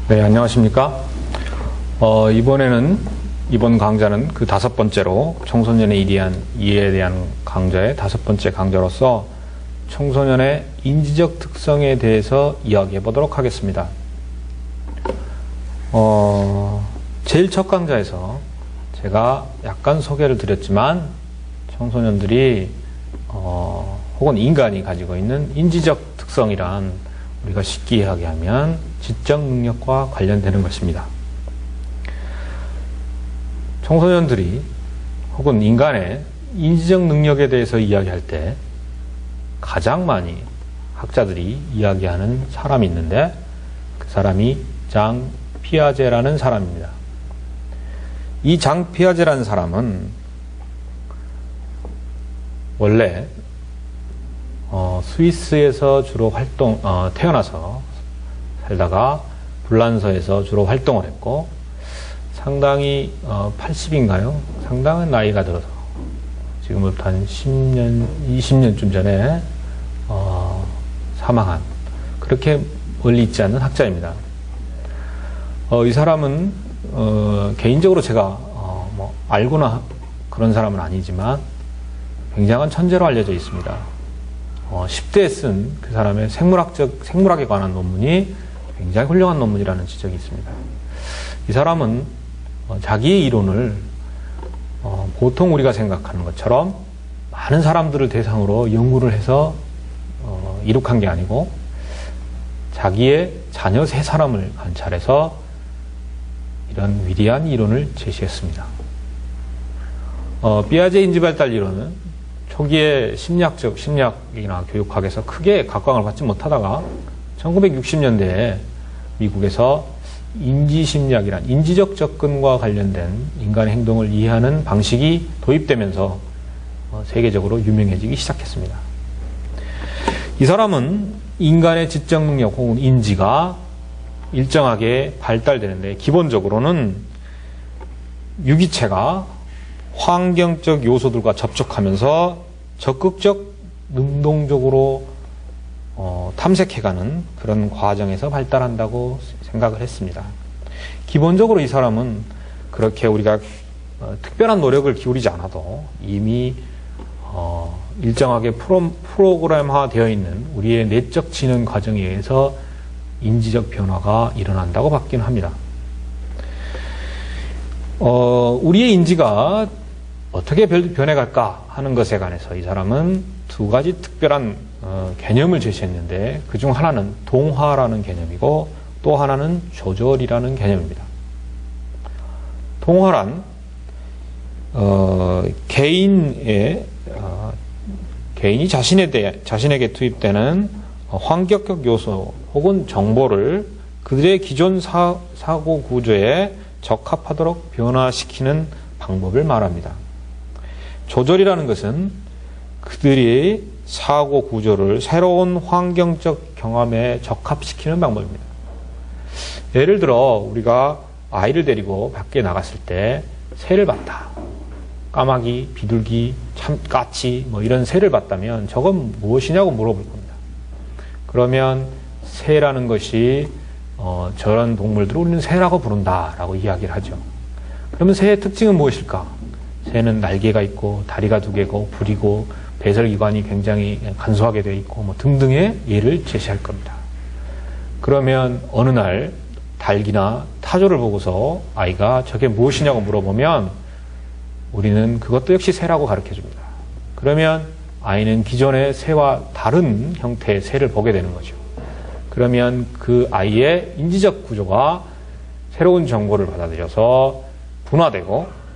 네, 안녕하십니까. 이번 강좌는 그 5번째로 청소년의 이해에 대한 강좌의 5번째 강좌로서 청소년의 인지적 특성에 대해서 이야기해 보도록 하겠습니다. 제일 첫 강좌에서 제가 약간 소개를 드렸지만 청소년들이 혹은 인간이 가지고 있는 인지적 특성이란 우리가 쉽게 이야기하면 지적 능력과 관련되는 것입니다. 청소년들이 혹은 인간의 인지적 능력에 대해서 이야기할 때 가장 많이 학자들이 이야기하는 사람이 있는데 그 사람이 장 피아제라는 사람입니다. 이 장 피아제라는 사람은 원래 스위스에서 주로 태어나서 살다가 불란서에서 주로 활동을 했고 상당히 80인가요? 상당한 나이가 들어서 지금부터 한 10년, 20년쯤 전에 사망한 그렇게 멀리 있지 않는 학자입니다. 이 사람은 개인적으로 제가 알거나 그런 사람은 아니지만 굉장한 천재로 알려져 있습니다. 10대에 쓴 그 사람의 생물학에 관한 논문이 굉장히 훌륭한 논문이라는 지적이 있습니다. 이 사람은 자기의 이론을 보통 우리가 생각하는 것처럼 많은 사람들을 대상으로 연구를 해서 이룩한 게 아니고 자기의 자녀 3사람을 관찰해서 이런 위대한 이론을 제시했습니다. 피아제 인지발달 이론은 초기에 심리학이나 교육학에서 크게 각광을 받지 못하다가 1960년대에 미국에서 인지심리학이란 인지적 접근과 관련된 인간의 행동을 이해하는 방식이 도입되면서 세계적으로 유명해지기 시작했습니다. 이 사람은 인간의 지적 능력 혹은 인지가 일정하게 발달되는데 기본적으로는 유기체가 환경적 요소들과 접촉하면서 적극적 능동적으로 탐색해가는 그런 과정에서 발달한다고 생각을 했습니다. 기본적으로 이 사람은 그렇게 우리가 특별한 노력을 기울이지 않아도 이미 일정하게 프로그램화 되어 있는 우리의 내적 지능 과정에 의해서 인지적 변화가 일어난다고 받기는 합니다. 우리의 인지가 어떻게 변해갈까 하는 것에 관해서 이 사람은 2가지 특별한 개념을 제시했는데 그중 하나는 동화라는 개념이고 또 하나는 조절이라는 개념입니다. 동화란 개인이 자신에게 투입되는 환경적 요소 혹은 정보를 그들의 기존 사고 구조에 적합하도록 변화시키는 방법을 말합니다. 조절이라는 것은 그들의 사고 구조를 새로운 환경적 경험에 적합시키는 방법입니다. 예를 들어 우리가 아이를 데리고 밖에 나갔을 때 새를 봤다. 까마귀, 비둘기, 까치 이런 새를 봤다면 저건 무엇이냐고 물어볼 겁니다. 그러면 새라는 것이 저런 동물들을 우리는 새라고 부른다라고 이야기를 하죠. 그러면 새의 특징은 무엇일까? 새는 날개가 있고 다리가 2개고 부리고 배설기관이 굉장히 간소하게 되어 있고 등등의 예를 제시할 겁니다. 그러면 어느 날 닭이나 타조를 보고서 아이가 저게 무엇이냐고 물어보면 우리는 그것도 역시 새라고 가르쳐 줍니다. 그러면 아이는 기존의 새와 다른 형태의 새를 보게 되는 거죠. 그러면 그 아이의 인지적 구조가 새로운 정보를 받아들여서 분화되고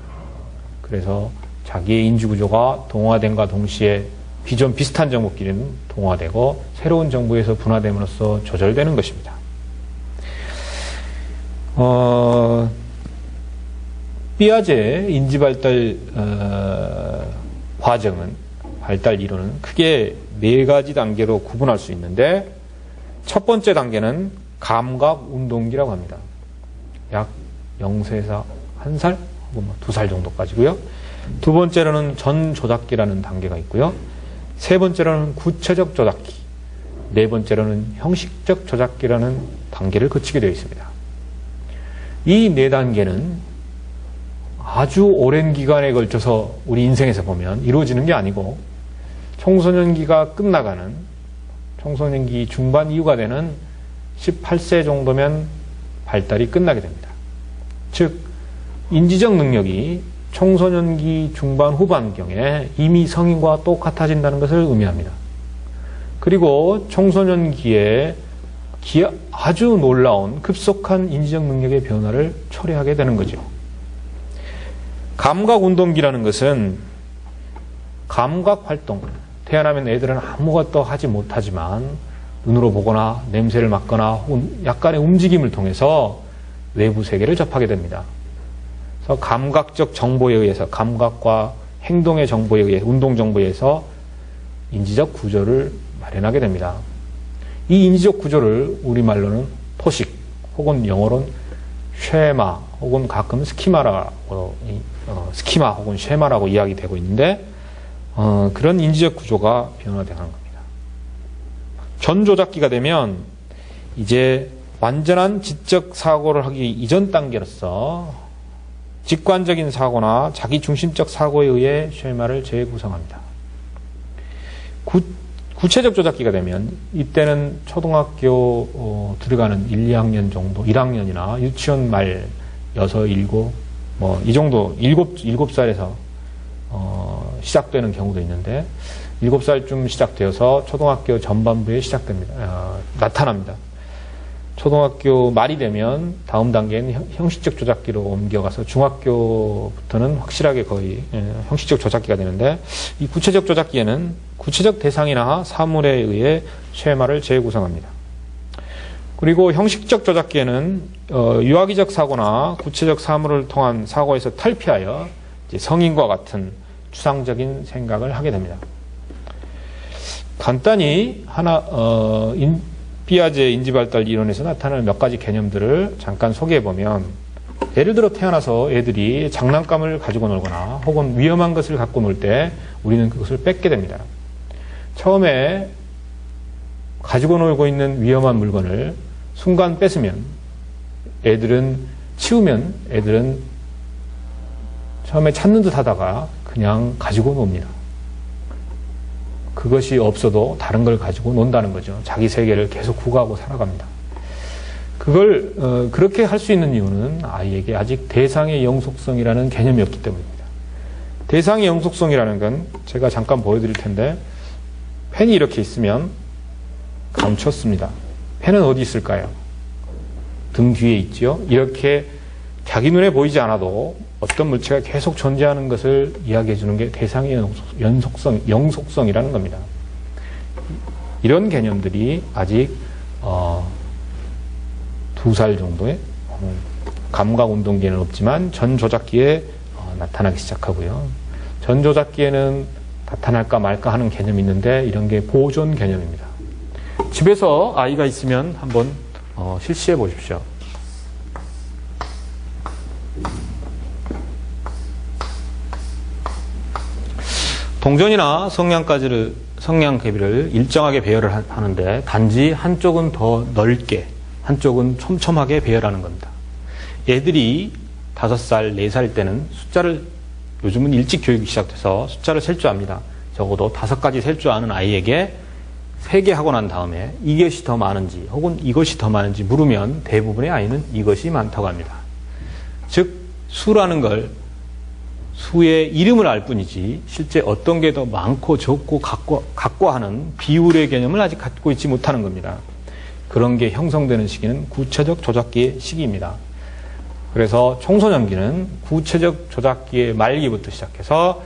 그래서 자기의 인지구조가 동화됨과 동시에 기존 비슷한 정보끼리는 동화되고 새로운 정보에서 분화됨으로써 조절되는 것입니다. 피아제 인지발달 과정은 발달 이론은 크게 4가지 단계로 구분할 수 있는데 첫 번째 단계는 감각 운동기라고 합니다. 약 0세에서 1살 혹은 2살 정도까지고요. 2번째로는 전조작기라는 단계가 있고요. 3번째로는 구체적 조작기, 4번째로는 형식적 조작기라는 단계를 거치게 되어 있습니다. 이 네 단계는 아주 오랜 기간에 걸쳐서 우리 인생에서 보면 이루어지는 게 아니고 청소년기가 끝나가는 청소년기 중반 이후가 되는 18세 정도면 발달이 끝나게 됩니다. 즉 인지적 능력이 청소년기 중반 후반경에 이미 성인과 똑같아진다는 것을 의미합니다. 그리고 청소년기에 아주 놀라운 급속한 인지적 능력의 변화를 초래하게 되는 거죠. 감각운동기라는 것은 감각활동, 태어나면 애들은 아무것도 하지 못하지만 눈으로 보거나 냄새를 맡거나 혹은 약간의 움직임을 통해서 외부 세계를 접하게 됩니다. 그래서 감각적 정보에 의해서, 감각과 행동의 정보에 의해, 운동 정보에 의해서 인지적 구조를 마련하게 됩니다. 이 인지적 구조를 우리말로는 포식, 혹은 영어로는 쉐마, 혹은 가끔 스키마라고, 스키마 혹은 쉐마라고 이야기되고 있는데, 그런 인지적 구조가 변화되는 겁니다. 전조작기가 되면 이제 완전한 지적 사고를 하기 이전 단계로서 직관적인 사고나 자기중심적 사고에 의해 쉐마를 재구성합니다. 구체적 조작기가 되면 이때는 초등학교 들어가는 1, 2학년 정도, 1학년이나 유치원 말 6, 7, 이 정도 7살에서 시작되는 경우도 있는데 7살쯤 시작되어서 초등학교 전반부에 나타납니다. 초등학교 말이 되면 다음 단계는 형식적 조작기로 옮겨가서 중학교부터는 확실하게 거의 형식적 조작기가 되는데, 이 구체적 조작기에는 구체적 대상이나 사물에 의해 쉐마를 재구성합니다. 그리고 형식적 조작기에는 유아기적 사고나 구체적 사물을 통한 사고에서 탈피하여 이제 성인과 같은 추상적인 생각을 하게 됩니다. 간단히 피아제 인지발달 이론에서 나타나는 몇 가지 개념들을 잠깐 소개해보면, 예를 들어 태어나서 애들이 장난감을 가지고 놀거나 혹은 위험한 것을 갖고 놀 때 우리는 그것을 뺏게 됩니다. 처음에 가지고 놀고 있는 위험한 물건을 순간 뺏으면 치우면 애들은 처음에 찾는 듯 하다가 그냥 가지고 놉니다. 그것이 없어도 다른 걸 가지고 논다는 거죠. 자기 세계를 계속 구가하고 살아갑니다. 그걸 그렇게 할 수 있는 이유는 아이에게 아직 대상의 영속성이라는 개념이 없기 때문입니다. 대상의 영속성이라는 건 제가 잠깐 보여드릴 텐데, 펜이 이렇게 있으면 감췄습니다. 펜은 어디 있을까요? 등 뒤에 있지요. 이렇게 자기 눈에 보이지 않아도 어떤 물체가 계속 존재하는 것을 이야기해 주는 게 대상의 영속성이라는 겁니다. 이런 개념들이 아직 2살 정도의 감각운동기에는 없지만 전조작기에 나타나기 시작하고요. 전조작기에는 나타날까 말까 하는 개념이 있는데, 이런 게 보존 개념입니다. 집에서 아이가 있으면 한번 실시해 보십시오. 동전이나 성냥개비를 일정하게 배열을 하는데, 단지 한쪽은 더 넓게, 한쪽은 촘촘하게 배열하는 겁니다. 애들이 5살, 4살 때는 숫자를, 요즘은 일찍 교육이 시작돼서 숫자를 셀 줄 압니다. 적어도 5가지 셀 줄 아는 아이에게 3개 하고 난 다음에 이것이 더 많은지 혹은 이것이 더 많은지 물으면 대부분의 아이는 이것이 많다고 합니다. 즉 수라는 걸 수의 이름을 알 뿐이지 실제 어떤 게 더 많고 적고 같고 하는 비율의 개념을 아직 갖고 있지 못하는 겁니다. 그런 게 형성되는 시기는 구체적 조작기의 시기입니다. 그래서 청소년기는 구체적 조작기의 말기부터 시작해서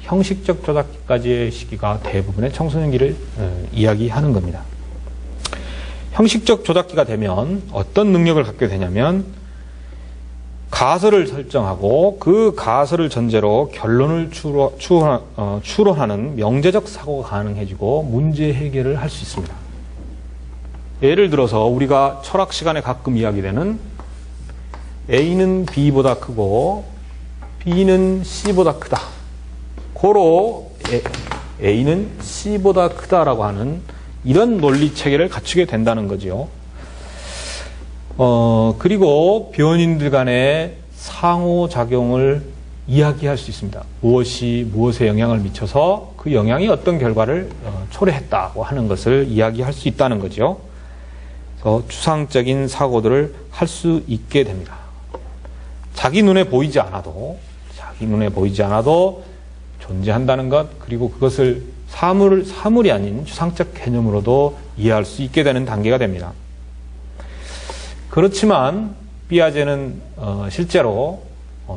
형식적 조작기까지의 시기가 대부분의 청소년기를 이야기하는 겁니다. 형식적 조작기가 되면 어떤 능력을 갖게 되냐면, 가설을 설정하고 그 가설을 전제로 결론을 추론하는 명제적 사고가 가능해지고 문제 해결을 할 수 있습니다. 예를 들어서 우리가 철학 시간에 가끔 이야기되는 A는 B보다 크고 B는 C보다 크다. 고로 A는 C보다 크다라고 하는 이런 논리 체계를 갖추게 된다는 거죠. 그리고 변인들 간의 상호작용을 이야기할 수 있습니다. 무엇이 무엇에 영향을 미쳐서 그 영향이 어떤 결과를 초래했다고 하는 것을 이야기할 수 있다는 거죠. 그래서 추상적인 사고들을 할 수 있게 됩니다. 자기 눈에 보이지 않아도 존재한다는 것, 그리고 그것을 사물이 아닌 추상적 개념으로도 이해할 수 있게 되는 단계가 됩니다. 그렇지만 삐아제는 실제로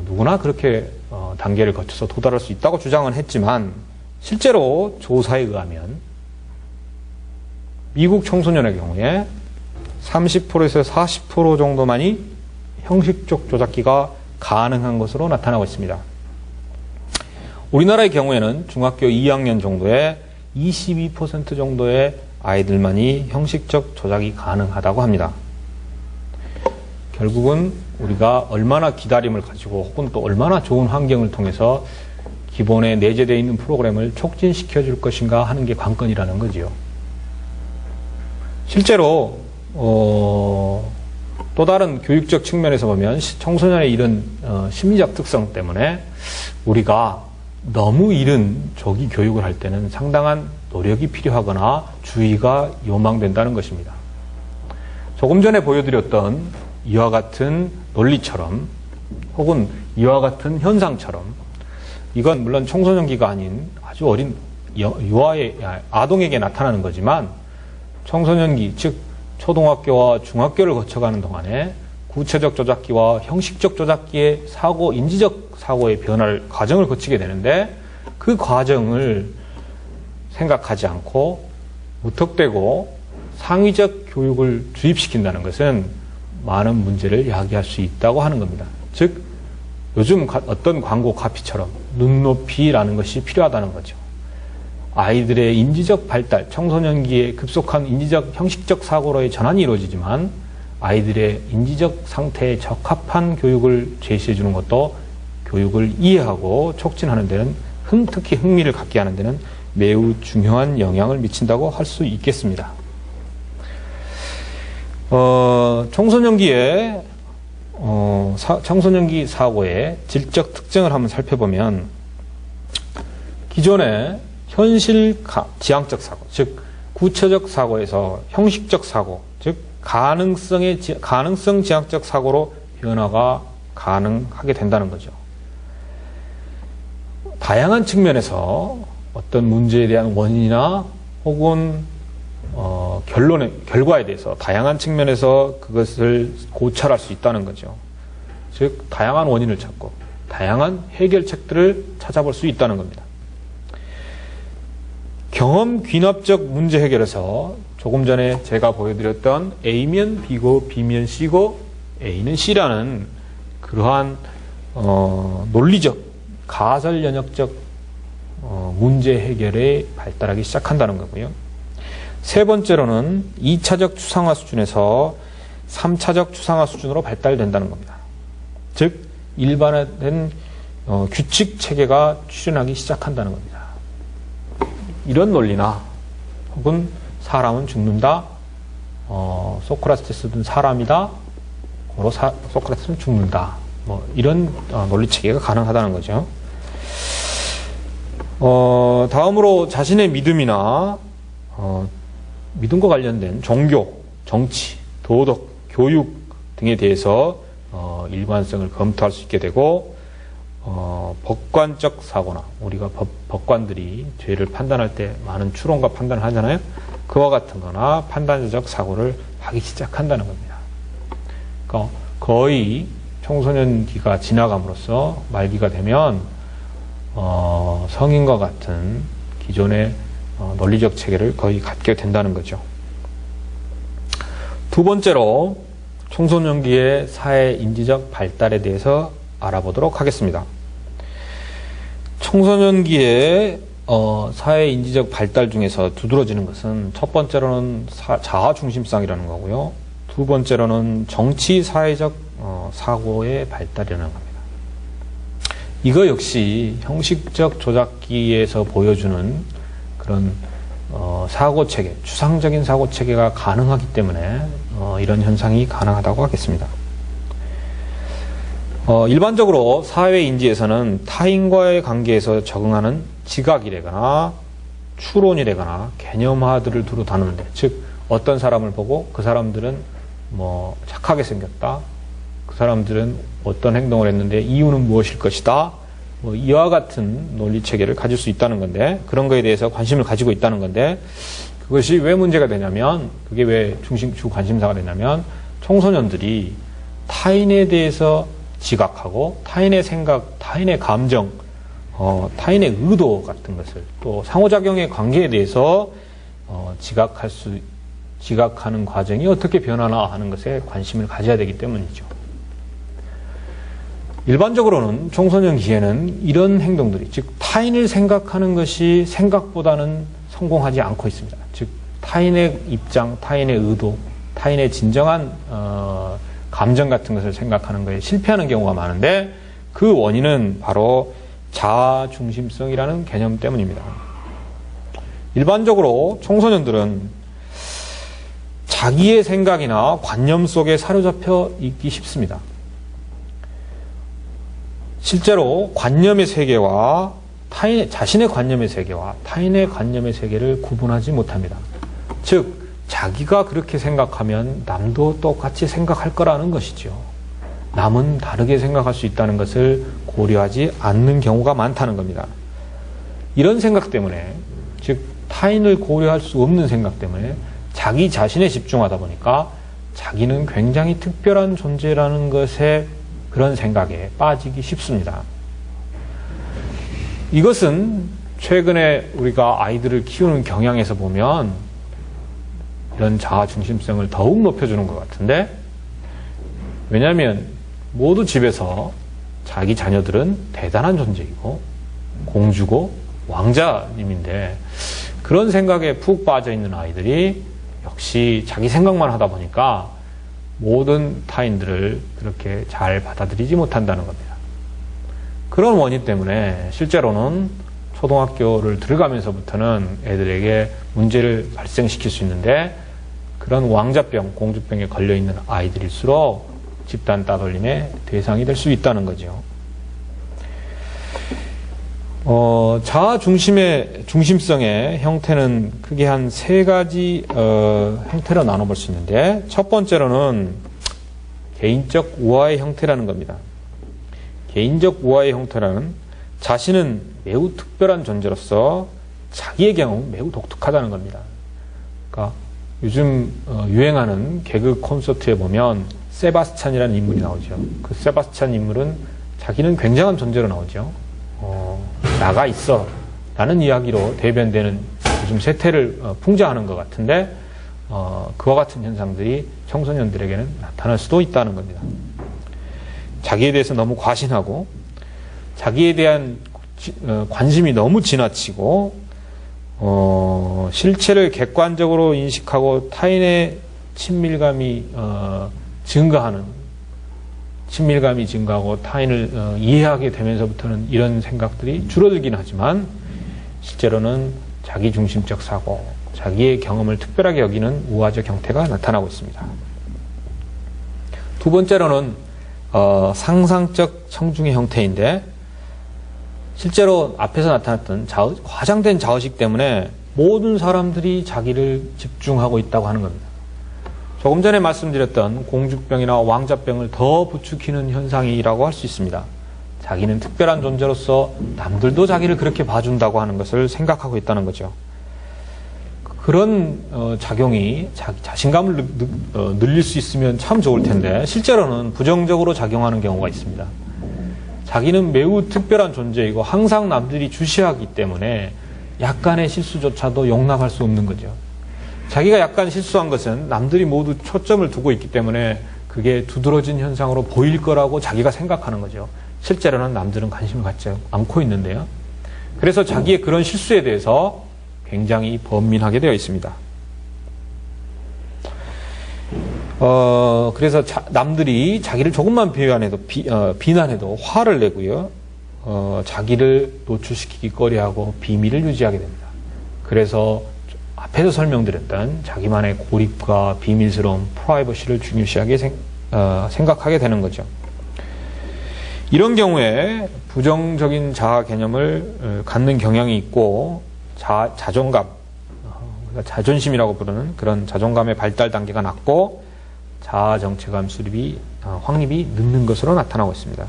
누구나 그렇게 단계를 거쳐서 도달할 수 있다고 주장은 했지만, 실제로 조사에 의하면 미국 청소년의 경우에 30%에서 40% 정도만이 형식적 조작기가 가능한 것으로 나타나고 있습니다. 우리나라의 경우에는 중학교 2학년 정도에 22% 정도의 아이들만이 형식적 조작이 가능하다고 합니다. 결국은 우리가 얼마나 기다림을 가지고 혹은 또 얼마나 좋은 환경을 통해서 기본에 내재되어 있는 프로그램을 촉진시켜 줄 것인가 하는 게 관건이라는 거지요. 실제로 또 다른 교육적 측면에서 보면 청소년의 이런 심리적 특성 때문에 우리가 너무 이른 조기 교육을 할 때는 상당한 노력이 필요하거나 주의가 요망된다는 것입니다. 조금 전에 보여드렸던 이와 같은 논리처럼 혹은 이와 같은 현상처럼, 이건 물론 청소년기가 아닌 아주 어린 유아의 아동에게 나타나는 거지만, 청소년기 즉 초등학교와 중학교를 거쳐가는 동안에 구체적 조작기와 형식적 조작기의 인지적 사고의 변화를 과정을 거치게 되는데, 그 과정을 생각하지 않고 무턱대고 상위적 교육을 주입시킨다는 것은 많은 문제를 야기할 수 있다고 하는 겁니다. 즉 요즘 어떤 광고 카피처럼 눈높이라는 것이 필요하다는 거죠. 아이들의 인지적 발달, 청소년기에 급속한 인지적, 형식적 사고로의 전환이 이루어지지만, 아이들의 인지적 상태에 적합한 교육을 제시해 주는 것도 교육을 이해하고 촉진하는 데는, 특히 흥미를 갖게 하는 데는 매우 중요한 영향을 미친다고 할 수 있겠습니다. 청소년기 사고의 질적 특징을 한번 살펴보면, 기존의 현실 지향적 사고, 즉 구체적 사고에서 형식적 사고, 즉 가능성 지향적 사고로 변화가 가능하게 된다는 거죠. 다양한 측면에서 어떤 문제에 대한 원인이나 혹은 결과에 대해서 다양한 측면에서 그것을 고찰할 수 있다는 거죠. 즉 다양한 원인을 찾고 다양한 해결책들을 찾아볼 수 있다는 겁니다. 경험 귀납적 문제 해결에서 조금 전에 제가 보여드렸던 A면 B고 B면 C고 A는 C라는 그러한 논리적, 가설 연역적 문제 해결에 발달하기 시작한다는 거고요. 세 번째로는 2차적 추상화 수준에서 3차적 추상화 수준으로 발달된다는 겁니다. 즉 일반화된 규칙 체계가 출현하기 시작한다는 겁니다. 이런 논리나 혹은 사람은 죽는다, 소크라테스는 사람이다, 소크라테스는 죽는다, 이런 논리 체계가 가능하다는 거죠. 다음으로 자신의 믿음이나 믿음과 관련된 종교, 정치, 도덕, 교육 등에 대해서 일관성을 검토할 수 있게 되고, 법관적 사고나 우리가 법관들이 죄를 판단할 때 많은 추론과 판단을 하잖아요. 그와 같은 거나 판단적 사고를 하기 시작한다는 겁니다. 그러니까 거의 청소년기가 지나감으로써 말기가 되면 성인과 같은 기존의 논리적 체계를 거의 갖게 된다는 거죠. 두 번째로 청소년기의 사회 인지적 발달에 대해서 알아보도록 하겠습니다. 청소년기의 사회 인지적 발달 중에서 두드러지는 것은 첫 번째로는 자아 중심성이라는 거고요. 두 번째로는 정치 사회적 사고의 발달이라는 겁니다. 이거 역시 형식적 조작기에서 보여주는 그런 사고 체계, 추상적인 사고 체계가 가능하기 때문에 이런 현상이 가능하다고 하겠습니다. 일반적으로 사회인지에서는 타인과의 관계에서 적응하는 지각이라거나 추론이라거나 개념화들을 두루 다루는데, 즉 어떤 사람을 보고 그 사람들은 뭐 착하게 생겼다, 그 사람들은 어떤 행동을 했는데 이유는 무엇일 것이다, 뭐 이와 같은 논리 체계를 가질 수 있다는 건데, 그런 거에 대해서 관심을 가지고 있다는 건데, 그것이 왜 문제가 되냐면, 그게 왜 주 관심사가 되냐면, 청소년들이 타인에 대해서 지각하고 타인의 생각, 타인의 감정, 타인의 의도 같은 것을, 또 상호작용의 관계에 대해서 지각하는 과정이 어떻게 변하나 하는 것에 관심을 가져야 되기 때문이죠. 일반적으로는 청소년기에는 이런 행동들이, 즉 타인을 생각하는 것이 생각보다는 성공하지 않고 있습니다. 즉 타인의 입장, 타인의 의도, 타인의 진정한 감정 같은 것을 생각하는 것에 실패하는 경우가 많은데, 그 원인은 바로 자아중심성이라는 개념 때문입니다. 일반적으로 청소년들은 자기의 생각이나 관념 속에 사로잡혀 있기 쉽습니다. 실제로 관념의 세계와 자신의 관념의 세계와 타인의 관념의 세계를 구분하지 못합니다. 즉, 자기가 그렇게 생각하면 남도 똑같이 생각할 거라는 것이죠. 남은 다르게 생각할 수 있다는 것을 고려하지 않는 경우가 많다는 겁니다. 이런 생각 때문에, 즉 타인을 고려할 수 없는 생각 때문에 자기 자신에 집중하다 보니까 자기는 굉장히 특별한 존재라는 것에, 그런 생각에 빠지기 쉽습니다. 이것은 최근에 우리가 아이들을 키우는 경향에서 보면 이런 자아중심성을 더욱 높여주는 것 같은데, 왜냐하면 모두 집에서 자기 자녀들은 대단한 존재이고 공주고 왕자님인데, 그런 생각에 푹 빠져있는 아이들이 역시 자기 생각만 하다 보니까 모든 타인들을 그렇게 잘 받아들이지 못한다는 겁니다. 그런 원인 때문에 실제로는 초등학교를 들어가면서부터는 애들에게 문제를 발생시킬 수 있는데, 그런 왕자병, 공주병에 걸려있는 아이들일수록 집단 따돌림의 대상이 될 수 있다는 거죠. 중심성의 형태는 크게 한 세 가지 형태로 나눠볼 수 있는데, 첫 번째로는 개인적 우화의 형태라는 겁니다. 개인적 우화의 형태라는, 자신은 매우 특별한 존재로서 자기의 경험은 매우 독특하다는 겁니다. 그러니까 요즘 유행하는 개그 콘서트에 보면 세바스찬이라는 인물이 나오죠. 그 세바스찬 인물은 자기는 굉장한 존재로 나오죠. 나가 있어 라는 이야기로 대변되는 요즘 세태를 풍자하는 것 같은데, 그와 같은 현상들이 청소년들에게는 나타날 수도 있다는 겁니다. 자기에 대해서 너무 과신하고 자기에 대한 관심이 너무 지나치고 실체를 객관적으로 인식하고 타인의 친밀감이 증가하고 타인을 이해하게 되면서부터는 이런 생각들이 줄어들긴 하지만, 실제로는 자기중심적 사고, 자기의 경험을 특별하게 여기는 우화적 형태가 나타나고 있습니다. 두 번째로는 상상적 청중의 형태인데, 실제로 앞에서 나타났던 과장된 자의식 때문에 모든 사람들이 자기를 집중하고 있다고 하는 겁니다. 조금 전에 말씀드렸던 공주병이나 왕자병을 더 부추기는 현상이라고 할 수 있습니다. 자기는 특별한 존재로서 남들도 자기를 그렇게 봐준다고 하는 것을 생각하고 있다는 거죠. 그런 작용이 자신감을 늘릴 수 있으면 참 좋을 텐데, 실제로는 부정적으로 작용하는 경우가 있습니다. 자기는 매우 특별한 존재이고 항상 남들이 주시하기 때문에 약간의 실수조차도 용납할 수 없는 거죠. 자기가 약간 실수한 것은 남들이 모두 초점을 두고 있기 때문에 그게 두드러진 현상으로 보일 거라고 자기가 생각하는 거죠. 실제로는 남들은 관심을 갖지 않고 있는데요. 그래서 자기의 그런 실수에 대해서 굉장히 번민하게 되어 있습니다. 그래서 남들이 자기를 조금만 비난해도 화를 내고요. 자기를 노출시키기 꺼려하고 비밀을 유지하게 됩니다. 그래서 앞에서 설명드렸던 자기만의 고립과 비밀스러운 프라이버시를 중요시하게 생각하게 되는 거죠. 이런 경우에 부정적인 자아 개념을 갖는 경향이 있고 자존감, 자존심이라고 부르는 그런 자존감의 발달 단계가 낮고 자아 정체감 수립이 확립이 늦는 것으로 나타나고 있습니다.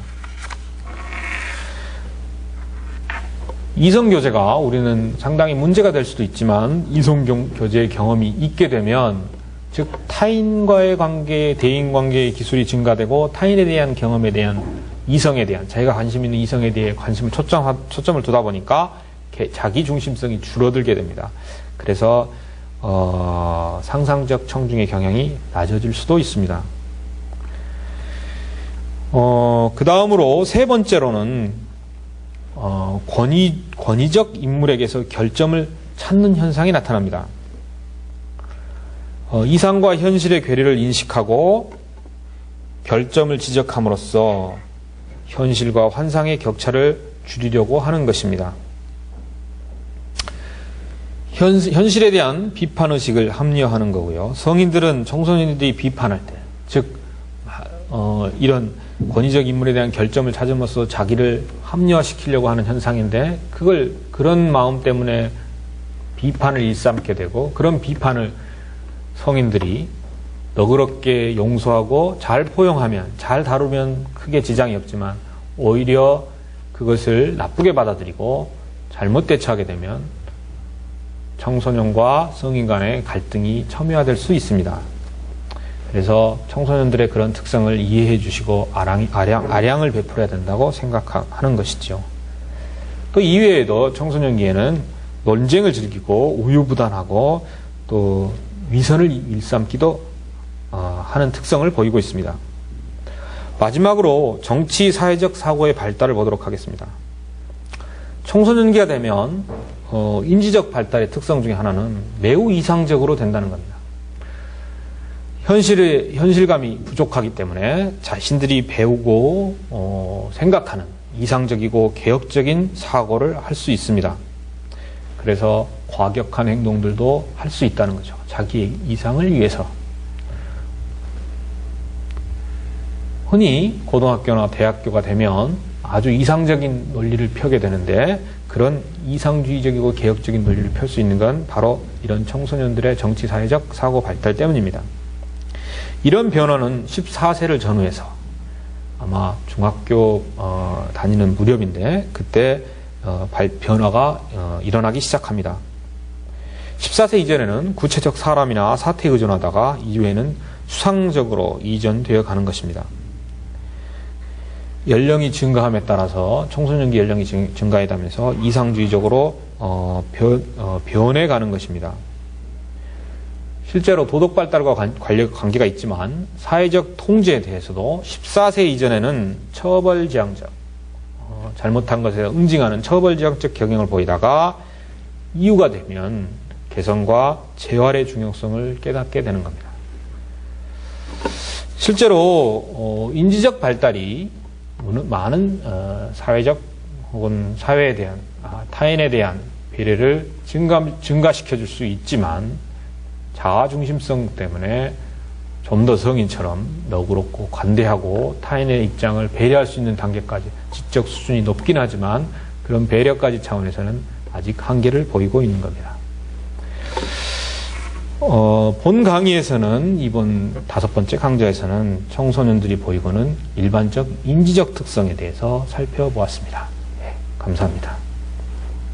이성 교제가 우리는 상당히 문제가 될 수도 있지만 이성 교제의 경험이 있게 되면 즉 타인과의 관계, 대인 관계의 기술이 증가되고 타인에 대한 경험에 대한 이성에 대한 자기가 관심 있는 이성에 대해 관심을 초점을 두다 보니까 자기 중심성이 줄어들게 됩니다. 그래서 상상적 청중의 경향이 낮아질 수도 있습니다. 그 다음으로 세 번째로는 권위적 인물에게서 결점을 찾는 현상이 나타납니다. 이상과 현실의 괴리를 인식하고 결점을 지적함으로써 현실과 환상의 격차를 줄이려고 하는 것입니다. 현실에 대한 비판의식을 합리화하는 거고요. 성인들은 청소년들이 비판할 때, 즉 이런 권위적 인물에 대한 결점을 찾음으로써 자기를 합리화시키려고 하는 현상인데 그런 마음 때문에 비판을 일삼게 되고 그런 비판을 성인들이 너그럽게 용서하고 잘 포용하면, 잘 다루면 크게 지장이 없지만 오히려 그것을 나쁘게 받아들이고 잘못 대처하게 되면 청소년과 성인 간의 갈등이 첨예화될 수 있습니다. 그래서 청소년들의 그런 특성을 이해해 주시고 아량을 베풀어야 된다고 생각하는 것이죠. 또 이외에도 청소년기에는 논쟁을 즐기고 우유부단하고 또 위선을 일삼기도 하는 특성을 보이고 있습니다. 마지막으로 정치 사회적 사고의 발달을 보도록 하겠습니다. 청소년기가 되면 인지적 발달의 특성 중에 하나는 매우 이상적으로 된다는 겁니다. 현실감이 부족하기 때문에 자신들이 배우고 생각하는 이상적이고 개혁적인 사고를 할 수 있습니다. 그래서 과격한 행동들도 할 수 있다는 거죠. 자기의 이상을 위해서. 흔히 고등학교나 대학교가 되면 아주 이상적인 논리를 펴게 되는데 그런 이상주의적이고 개혁적인 논리를 펼 수 있는 건 바로 이런 청소년들의 정치사회적 사고 발달 때문입니다. 이런 변화는 14세를 전후해서 아마 중학교 다니는 무렵인데 그때 변화가 일어나기 시작합니다. 14세 이전에는 구체적 사람이나 사태에 의존하다가 이후에는 수상적으로 이전되어 가는 것입니다. 연령이 증가함에 따라서 청소년기 연령이 증가하면서 이상주의적으로 변해가는 것입니다. 실제로 도덕 발달과 관계가 있지만 사회적 통제에 대해서도 14세 이전에는 처벌지향적, 잘못한 것에 응징하는 처벌지향적 경향을 보이다가 이후가 되면 개선과 재활의 중요성을 깨닫게 되는 겁니다. 실제로 인지적 발달이 많은 사회적 혹은 사회에 대한 타인에 대한 배려를 증가시켜 줄 수 있지만 자아중심성 때문에 좀 더 성인처럼 너그럽고 관대하고 타인의 입장을 배려할 수 있는 단계까지 지적 수준이 높긴 하지만 그런 배려까지 차원에서는 아직 한계를 보이고 있는 겁니다. 본 강의에서는 이번 5번째 강좌에서는 청소년들이 보이고는 일반적 인지적 특성에 대해서 살펴보았습니다. 네, 감사합니다.